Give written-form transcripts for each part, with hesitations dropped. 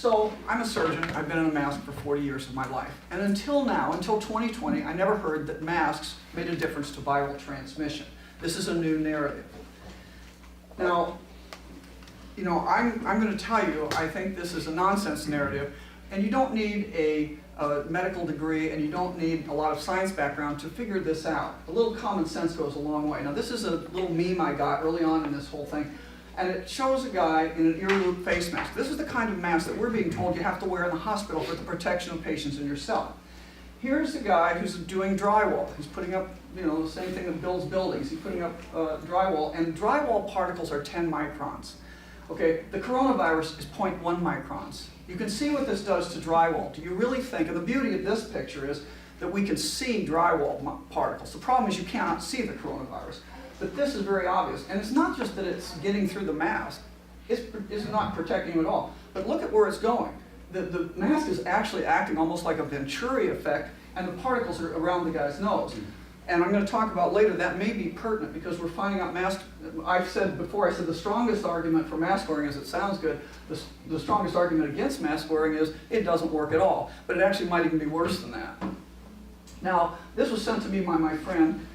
So I'm a surgeon. I've been in a mask for 40 years of my life. And until now, until 2020, I never heard that masks made a difference to viral transmission. This is a new narrative. Now, you know, I'm going to tell you, I think this is a nonsense narrative, and you don't need a medical degree and you don't need a lot of science background to figure this out. A little common sense goes a long way. Now, this is a little meme I got early on in this whole thing, and it shows a guy in an ear loop face mask. This is the kind of mask that we're being told you have to wear in the hospital for the protection of patients and yourself. Here's the guy who's doing drywall. He's putting up, you know, the same thing that builds buildings. He's putting up drywall, and drywall particles are 10 microns. Okay, the coronavirus is 0.1 microns. You can see what this does to drywall. Do you really think, and the beauty of this picture is that we can see drywall particles. The problem is you cannot see the coronavirus. But this is very obvious. And it's not just that it's getting through the mask. It's not protecting you at all. But look at where it's going. The mask is actually acting almost like a Venturi effect, and the particles are around the guy's nose. And I'm going to talk about later, that may be pertinent because we're finding out masks. I've said before, I said the strongest argument for mask wearing is it sounds good. The strongest argument against mask wearing is it doesn't work at all. But it actually might even be worse than that. Now, this was sent to me by my friend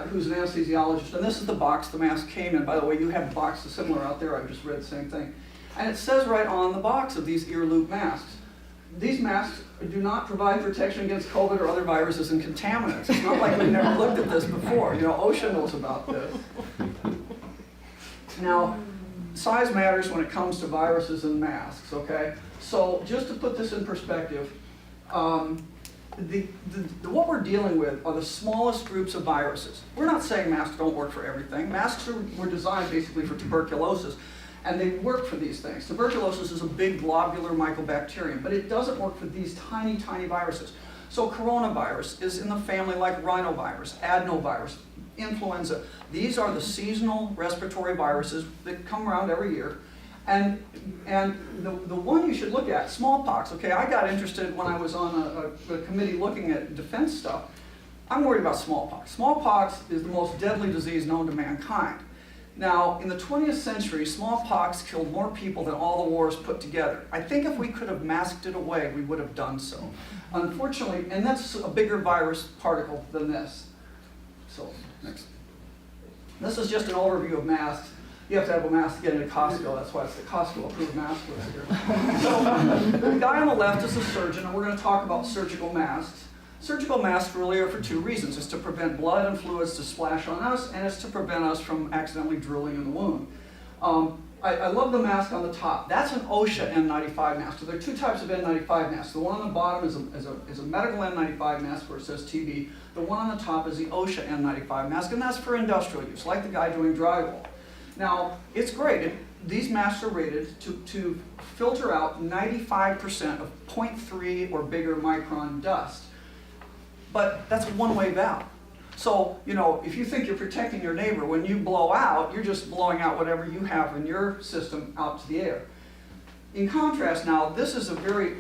who's an anesthesiologist, and this is the box the mask came in. By the way, you have boxes similar out there. I just read the same thing. And it says right on the box of these ear loop masks, these masks do not provide protection against COVID or other viruses and contaminants. It's not like we've never looked at this before. You know, OSHA knows about this. Now, size matters when it comes to viruses and masks, okay? So just to put this in perspective, what we're dealing with are the smallest groups of viruses. We're not saying masks don't work for everything. Masks were designed basically for tuberculosis. And they work for these things. Tuberculosis is a big globular mycobacterium, but it doesn't work for these tiny, tiny viruses. So coronavirus is in the family like rhinovirus, adenovirus, influenza. These are the seasonal respiratory viruses that come around every year. And the one you should look at, smallpox. Okay, I got interested when I was on a committee looking at defense stuff. I'm worried about smallpox. Smallpox is the most deadly disease known to mankind. Now, in the 20th century, smallpox killed more people than all the wars put together. I think if we could have masked it away, we would have done so. Unfortunately, and that's a bigger virus particle than this. So, next. This is just an overview of masks. You have to have a mask to get into Costco. That's why it's the Costco approved mask list here. So, the guy on the left is a surgeon, and we're going to talk about surgical masks. Surgical masks really are for two reasons. It's to prevent blood and fluids to splash on us, and it's to prevent us from accidentally drilling in the wound. I love the mask on the top. That's an OSHA N95 mask. So there are two types of N95 masks. The one on the bottom is a medical N95 mask where it says TB. The one on the top is the OSHA N95 mask, and that's for industrial use, like the guy doing drywall. Now, it's great. These masks are rated to filter out 95% of 0.3 or bigger micron dust. But that's a one-way valve. So, you know, if you think you're protecting your neighbor, when you blow out, you're just blowing out whatever you have in your system out to the air. In contrast now, this is a very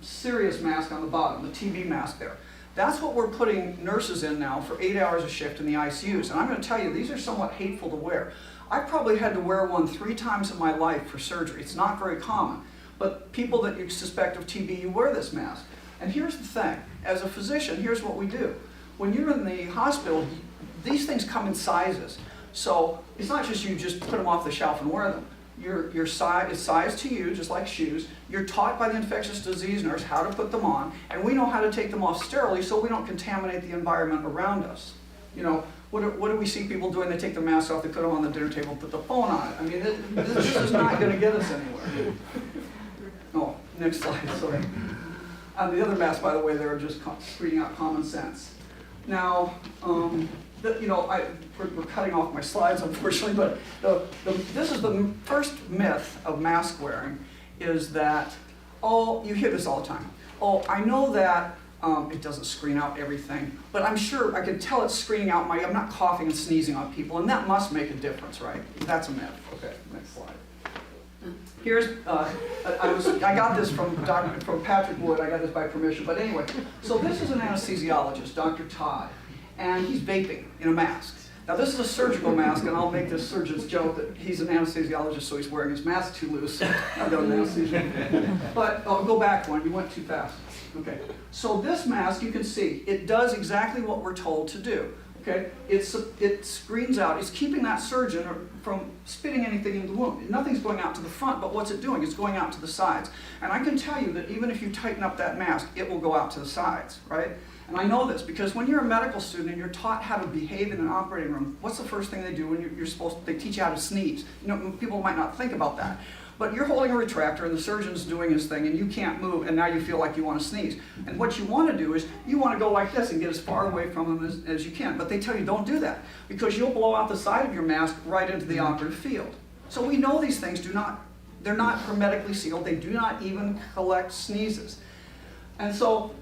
serious mask on the bottom, the TB mask there. That's what we're putting nurses in now for 8 hours a shift in the ICUs. And I'm going to tell you, these are somewhat hateful to wear. I probably had to wear one 3 times in my life for surgery. It's not very common. But people that you suspect of TB, you wear this mask. And here's the thing, as a physician, here's what we do. When you're in the hospital, these things come in sizes. So it's not just you just put them off the shelf and wear them. Your size is sized to you, just like shoes. You're taught by the infectious disease nurse how to put them on, and we know how to take them off sterilely so we don't contaminate the environment around us. You know, what do we see people doing? They take their masks off, they put them on the dinner table, put the phone on it. I mean, this is not going to get us anywhere. Oh, next slide, sorry. And the other masks, by the way, they're just screening out common sense. Now, you know, we're cutting off my slides, unfortunately, but this is the first myth of mask wearing, is that, oh, you hear this all the time. Oh, I know that it doesn't screen out everything, but I'm sure I can tell it's screening out I'm not coughing and sneezing on people, and that must make a difference, right? That's a myth. Okay, next slide. Here's, I got this from Patrick Wood. I got this by permission, but anyway. So this is an anesthesiologist, Dr. Todd, and he's vaping in a mask. Now this is a surgical mask, and I'll make this surgeon's joke that he's an anesthesiologist, so he's wearing his mask too loose. I've got an anesthesia. But I'll go back one, you went too fast. Okay, so this mask, you can see, it does exactly what we're told to do. Okay, it screens out, it's keeping that surgeon from spitting anything into the wound. Nothing's going out to the front, but what's it doing? It's going out to the sides. And I can tell you that even if you tighten up that mask, it will go out to the sides, right? And I know this because when you're a medical student and you're taught how to behave in an operating room, what's the first thing they do when you're supposed to, they teach you how to sneeze. You know, people might not think about that. But you're holding a retractor and the surgeon's doing his thing and you can't move and now you feel like you want to sneeze. And what you want to do is you want to go like this and get as far away from them as you can. But they tell you don't do that because you'll blow out the side of your mask right into the operative field. So we know these things they're not hermetically sealed. They do not even collect sneezes. And so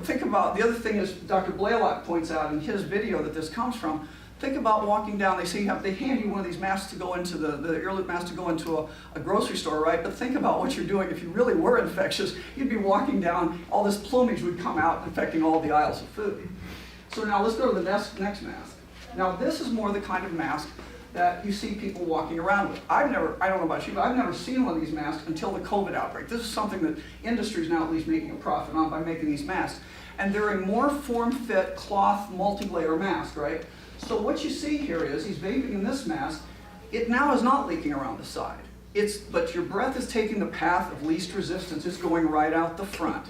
think about, the other thing is Dr. Blaylock points out in his video that this comes from. Think about walking down, they hand you one of these masks to go into the ear loop mask to go into a grocery store, right? But think about what you're doing. If you really were infectious, you'd be walking down, all this plumage would come out, infecting all the aisles of food. So now let's go to the next mask. Now this is more the kind of mask that you see people walking around with. I don't know about you, but I've never seen one of these masks until the COVID outbreak. This is something that industry is now at least making a profit on by making these masks. And they're a more form-fit cloth multi-layer mask, right? So what you see here is he's vaping in this mask. It now is not leaking around the side. But your breath is taking the path of least resistance. It's going right out the front.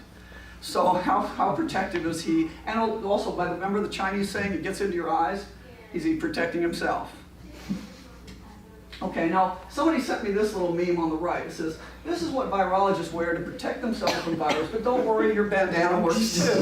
So how protective is he? And also, remember the Chinese saying, it gets into your eyes? Is he protecting himself? Okay, now somebody sent me this little meme on the right. It says, this is what virologists wear to protect themselves from virus, but don't worry, your bandana works too.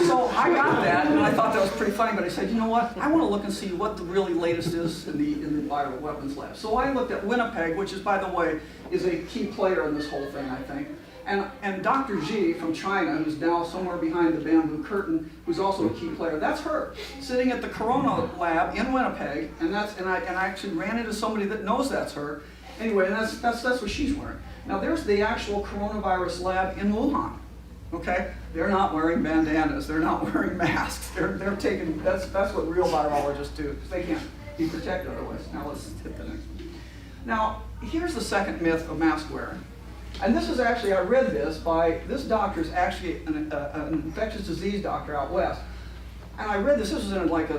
So I got that, and I thought that was pretty funny, but I said, you know what? I want to look and see what the really latest is in the viral weapons lab. So I looked at Winnipeg, which is, by the way, is a key player in this whole thing, I think. And Dr. Xi from China, who's now somewhere behind the bamboo curtain, who's also a key player, that's her, sitting at the Corona lab in Winnipeg, and I actually ran into somebody that knows that's her. Anyway, and that's what she's wearing. Now there's the actual coronavirus lab in Wuhan. Okay, they're not wearing bandanas, they're not wearing masks. They're taking that's what real virologists do because they can't be protected otherwise. Now let's hit the next one. Now here's the second myth of mask wearing. And this is actually, I read this by, this doctor is actually an infectious disease doctor out west. And I read this was in like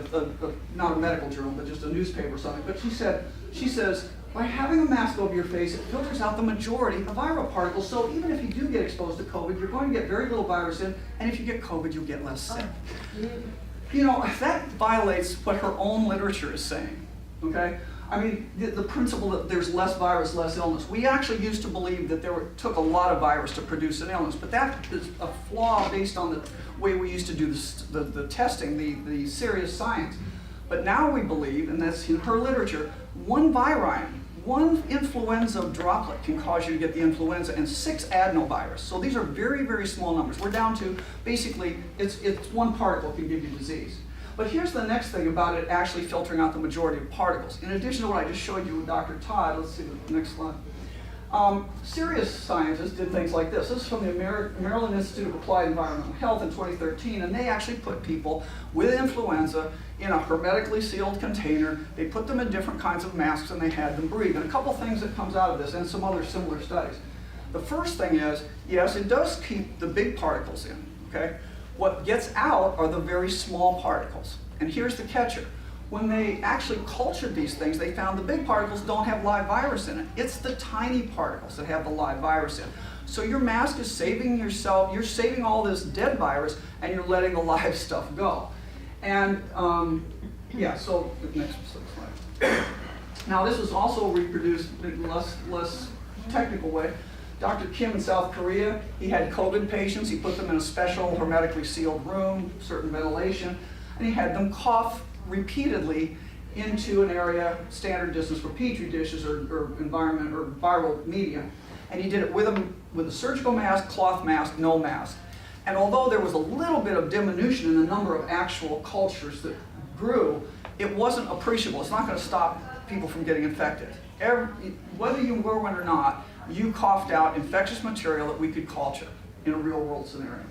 not a medical journal, but just a newspaper or something. But she says, by having a mask over your face, it filters out the majority of viral particles. So even if you do get exposed to COVID, you're going to get very little virus in. And if you get COVID, you'll get less sick. You know, that violates what her own literature is saying, okay? I mean, the principle that there's less virus, less illness. We actually used to believe that took a lot of virus to produce an illness, but that is a flaw based on the way we used to do the testing, the serious science. But now we believe, and that's in her literature, one influenza droplet can cause you to get the influenza and 6 adenovirus. So these are very, very small numbers. We're down to, basically, it's one particle can give you disease. But here's the next thing about it actually filtering out the majority of particles. In addition to what I just showed you with Dr. Todd, let's see the next slide. Serious scientists did things like this. This is from the Maryland Institute of Applied Environmental Health in 2013, and they actually put people with influenza in a hermetically sealed container. They put them in different kinds of masks and they had them breathe. And a couple things that comes out of this and some other similar studies. The first thing is, yes, it does keep the big particles in, okay? What gets out are the very small particles. And here's the catcher. When they actually cultured these things, they found the big particles don't have live virus in it. It's the tiny particles that have the live virus in. So your mask is saving yourself, you're saving all this dead virus, and you're letting the live stuff go. And yeah, so the next slide. Now this was also reproduced in a less technical way. Dr. Kim in South Korea, he had COVID patients. He put them in a special hermetically sealed room, certain ventilation, and he had them cough repeatedly into an area, standard distance for petri dishes or environment or viral media. And he did it with a surgical mask, cloth mask, no mask. And although there was a little bit of diminution in the number of actual cultures that grew, it wasn't appreciable. It's not going to stop people from getting infected. Whether you were one or not, you coughed out infectious material that we could culture in a real world scenario.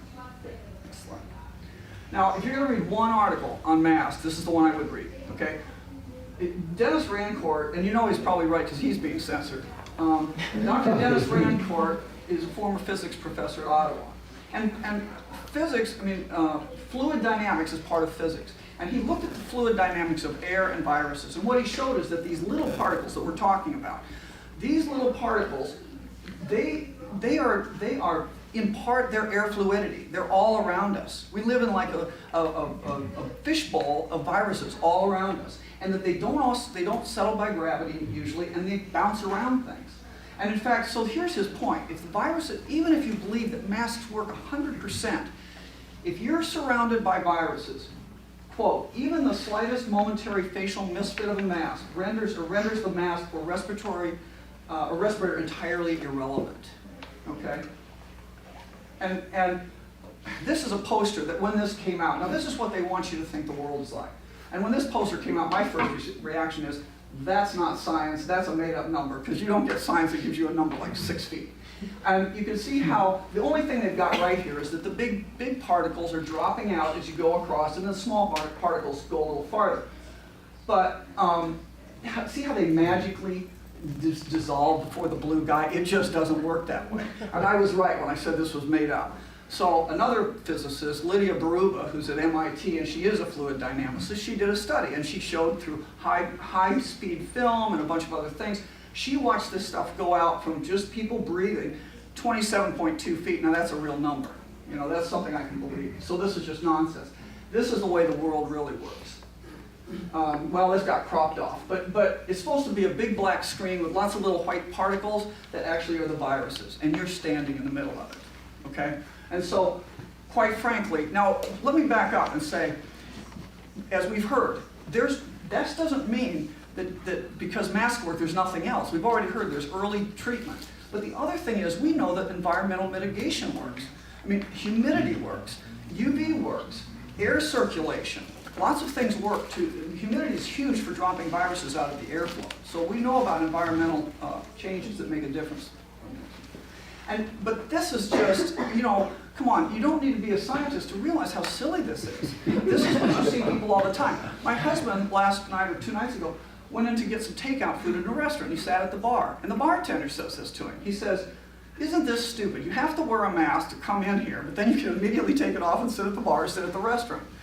Next slide. Now, if you're going to read one article on masks, this is the one I would read, okay? Dennis Rancourt, and you know he's probably right because he's being censored. Dr. Dennis Rancourt is a former physics professor at Ottawa. And physics, fluid dynamics is part of physics. And he looked at the fluid dynamics of air and viruses. And what he showed is that these little particles that we're talking about, these little particles, they are in part their air fluidity. They're all around us. We live in like a fishbowl of viruses all around us. And that they don't settle by gravity usually, and they bounce around things. And in fact, so here's his point. If the virus, even if you believe that masks work 100%, if you're surrounded by viruses, quote, even the slightest momentary facial misfit of a mask renders the mask or respirator entirely irrelevant. Okay? And this is a poster that when this came out, now this is what they want you to think the world is like. And when this poster came out, my first reaction is, that's not science, that's a made-up number, because you don't get science that gives you a number like 6 feet. And you can see how the only thing they've got right here is that the big particles are dropping out as you go across, and the small particles go a little farther. But see how they magically dissolve before the blue guy? It just doesn't work that way. And I was right when I said this was made up. So another physicist, Lydia Baruba, who's at MIT, and she is a fluid dynamicist, she did a study, and she showed through high-speed film and a bunch of other things, she watched this stuff go out from just people breathing 27.2 feet. Now that's a real number. You know, that's something I can believe. So this is just nonsense. This is the way the world really works. Well, this got cropped off, but it's supposed to be a big black screen with lots of little white particles that actually are the viruses, and you're standing in the middle of it, okay? And so, quite frankly, now let me back up and say, as we've heard, that doesn't mean that because masks work, there's nothing else. We've already heard there's early treatment. But the other thing is, we know that environmental mitigation works. I mean, humidity works, UV works, air circulation, lots of things work too. Humidity is huge for dropping viruses out of the airflow. So we know about environmental changes that make a difference. But this is just, come on, you don't need to be a scientist to realize how silly this is. This is what you see people all the time. My husband, last night or 2 nights ago, went in to get some takeout food in a restaurant. He sat at the bar, and the bartender says this to him. He says, isn't this stupid? You have to wear a mask to come in here, but then you can immediately take it off and sit at the bar or sit at the restaurant.